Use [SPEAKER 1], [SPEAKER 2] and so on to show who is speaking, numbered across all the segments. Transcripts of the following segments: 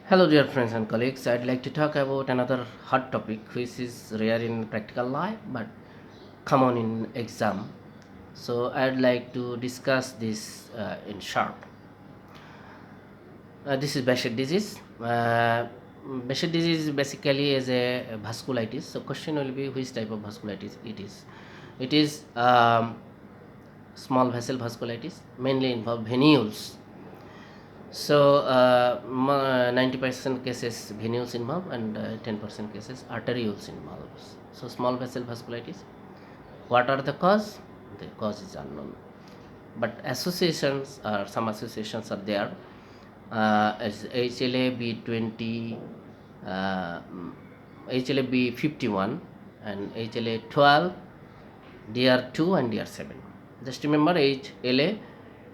[SPEAKER 1] Hello, dear friends and colleagues. I'd like to talk about another hot topic which is rare in practical life but common in exam. So, I'd like to discuss this in short. This is Behcet disease. Behcet disease basically is a vasculitis. So, question will be which type of vasculitis it is. It is small vessel vasculitis, mainly involve venules. So 90% cases venules involved and 10% cases arterioles involved. So small vessel vasculitis. What are the cause? The cause is unknown. But associations or some associations are there. As HLA-B20, uh, HLA-B51 and HLA-12, DR2 and DR7. Just remember HLA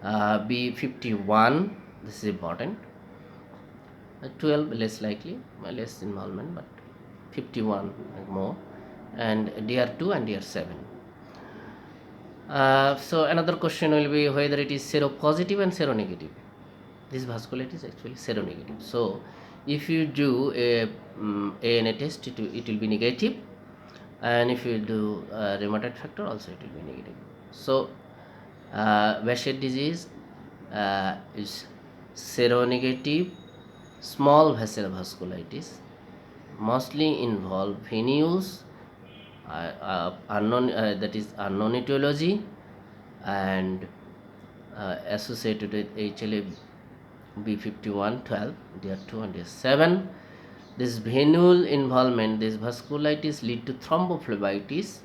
[SPEAKER 1] B51. This is important. 12 less likely, less involvement, but 51 more, and DR2 and DR7. So another question will be whether it is seropositive and seronegative. This vasculitis is actually seronegative. So if you do a ANA test, it will be negative, and if you do rheumatoid factor, also it will be negative. So Behcet disease is seronegative small vessel vasculitis, mostly involve venules, that is unknown etiology, and associated with HLA B51, 12, DR2 and DR7. This venule involvement, this vasculitis lead to thrombophlebitis,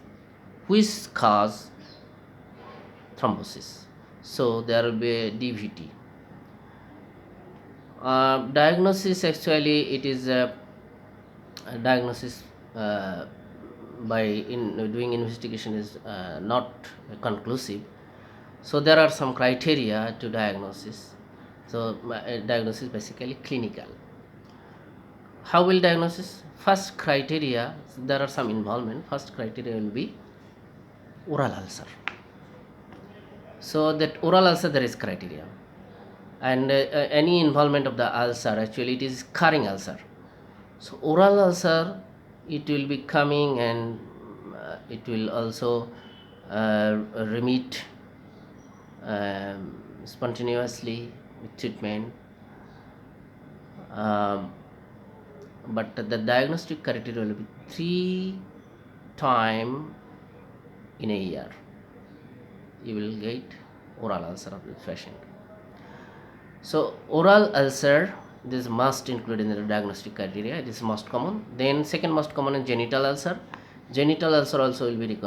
[SPEAKER 1] which cause thrombosis. So there will be a DVT. Diagnosis, actually it is a diagnosis by doing investigation is not conclusive. So there are some criteria to diagnosis. So diagnosis basically clinical. How will diagnosis? First criteria, there are some involvement. First criteria will be oral ulcer. So that oral ulcer, there is criteria, and any involvement of the ulcer, actually it is scarring ulcer. So oral ulcer, it will be coming, and it will also remit spontaneously with treatment. Um, but the diagnostic criteria will be 3 times in a year. You will get oral ulcer of this patient. So oral ulcer, this must include in the diagnostic criteria. This is most common. Then second most common is genital ulcer. Genital ulcer also will be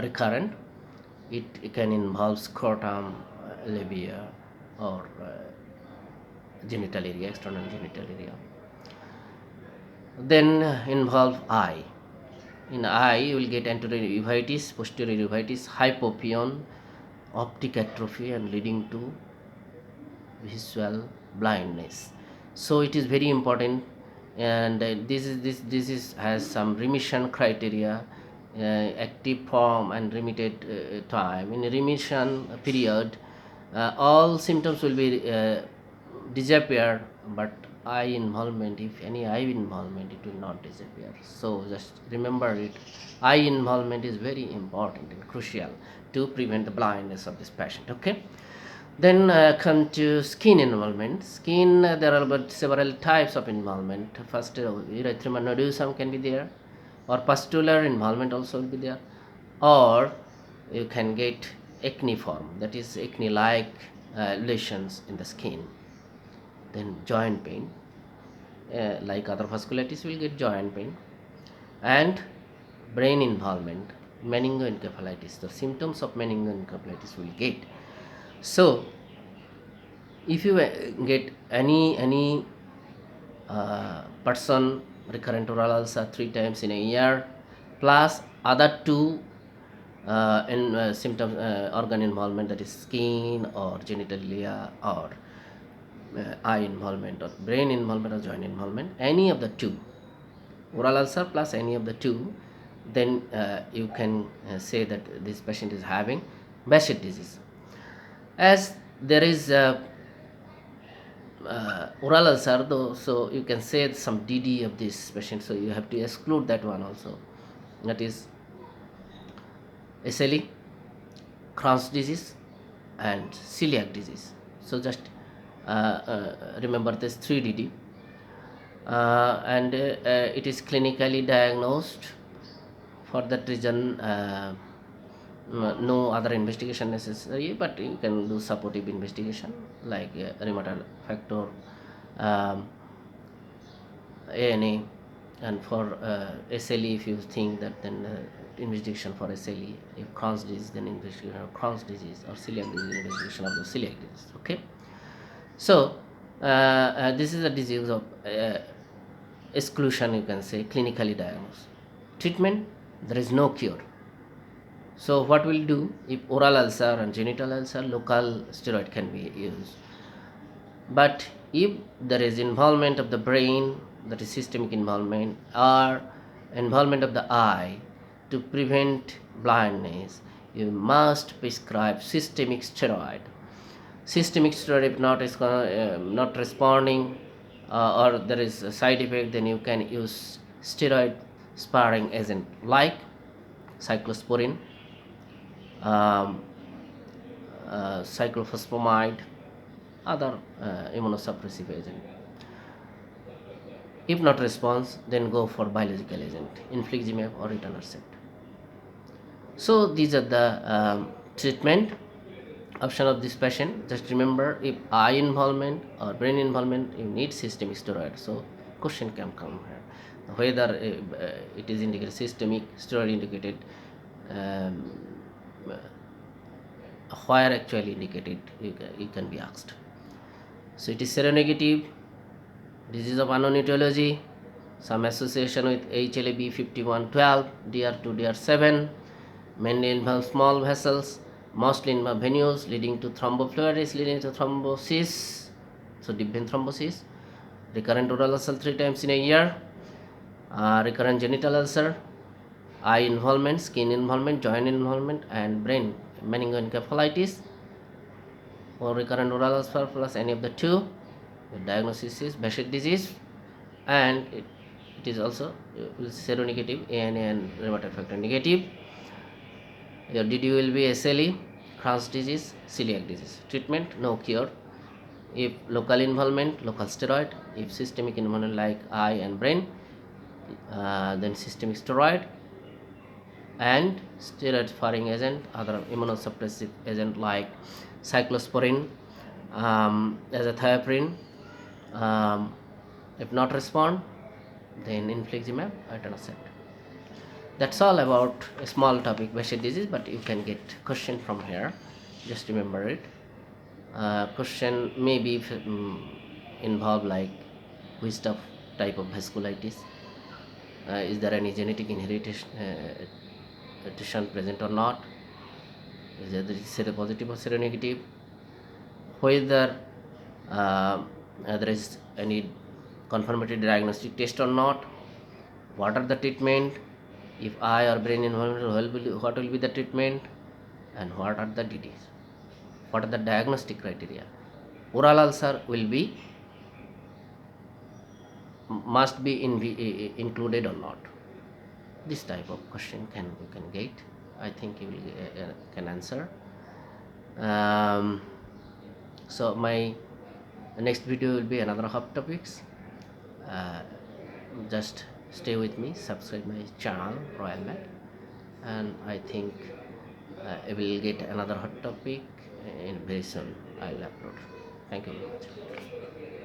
[SPEAKER 1] recurrent. It can involve scrotum, labia, or genital area, external genital area. Then involve eye. In eye, you will get anterior uveitis, posterior uveitis, hypopyon, optic atrophy, and leading to visual blindness. So it is very important, and this is has some remission criteria, active form and remitted time. In remission period, all symptoms will be disappear, but eye involvement, if any eye involvement, it will not disappear. So just remember it. Eye involvement is very important and crucial to prevent the blindness of this patient. Okay. Then come to skin involvement. Skin, there are about several types of involvement. First, erythema nodosum can be there, or pustular involvement also will be there, or you can get acneiform, that is acne-like lesions in the skin. Then joint pain, like other vasculitis, will get joint pain, and brain involvement, meningoencephalitis. The symptoms of meningoencephalitis will get. So if you get any person recurrent oral ulcer 3 times in a year, plus other two symptoms, organ involvement, that is skin or genitalia, or eye involvement, or brain involvement, or joint involvement, any of the two, oral ulcer plus any of the two, then you can say that this patient is having Behcet disease. As there is oral ulcer though, so you can say some DD of this patient, so you have to exclude that one also. That is SLE, Crohn's disease, and celiac disease. So just remember this 3DD, and it is clinically diagnosed. For that reason, no other investigation necessary, but you can do supportive investigation like rheumatoid factor, um, ANA, and for SLE, if you think that, then investigation for SLE. If Crohn's disease, then investigation of Crohn's disease, or celiac disease, investigation of the celiac disease. Okay, so this is a disease of exclusion, you can say, clinically diagnosed. Treatment, there is no cure. So what we'll do, if oral ulcer and genital ulcer, local steroid can be used. But if there is involvement of the brain, that is systemic involvement, or involvement of the eye to prevent blindness, you must prescribe systemic steroid. Systemic steroid, if not responding, or there is a side effect, then you can use steroid sparing agent like cyclosporine, um, cyclophosphamide, other immunosuppressive agent. If not response, then go for biological agent, infliximab or etanercept. So these are the treatment option of this patient. Just remember, if eye involvement or brain involvement, you need systemic steroid. So question can come here, whether it is indicated systemic steroid indicated, where actually indicated, you can be asked. So it is seronegative, disease of unknown etiology, some association with HLA-B5112, DR2, DR7, mainly involve small vessels, mostly involve venules leading to thrombophleuris, leading to thrombosis, so deep vein thrombosis, recurrent oral ulcer 3 times in a year, recurrent genital ulcer, eye involvement, skin involvement, joint involvement, and brain meningoencephalitis, or recurrent oral ulcer plus any of the two. The diagnosis is Behcet disease, and it is also seronegative, ANA and rheumatoid factor negative. Your DD will be SLE, Crohn's disease, celiac disease. Treatment, no cure. If local involvement, local steroid. If systemic involvement like eye and brain, then systemic steroid and steroid sparing agent, other immunosuppressive agent like cyclosporine, azathioprine. If not respond, then infliximab, etanercept. That's all about a small topic, Behcet disease, but you can get question from here. Just remember it. Question may be involved like which type of vasculitis, is there any genetic inheritance present or not, is there seropositive or seronegative, whether there is any confirmatory diagnostic test or not, what are the treatment, if eye or brain involvement, what will be the treatment, and what are the DDs, what are the diagnostic criteria. Oral ulcer will be must be included or not. This type of question you can get. I think you will can answer. So my next video will be another hot topics. Just stay with me, subscribe my channel Royalmed, and I think I will get another hot topic in very soon. I will upload. Thank you very much.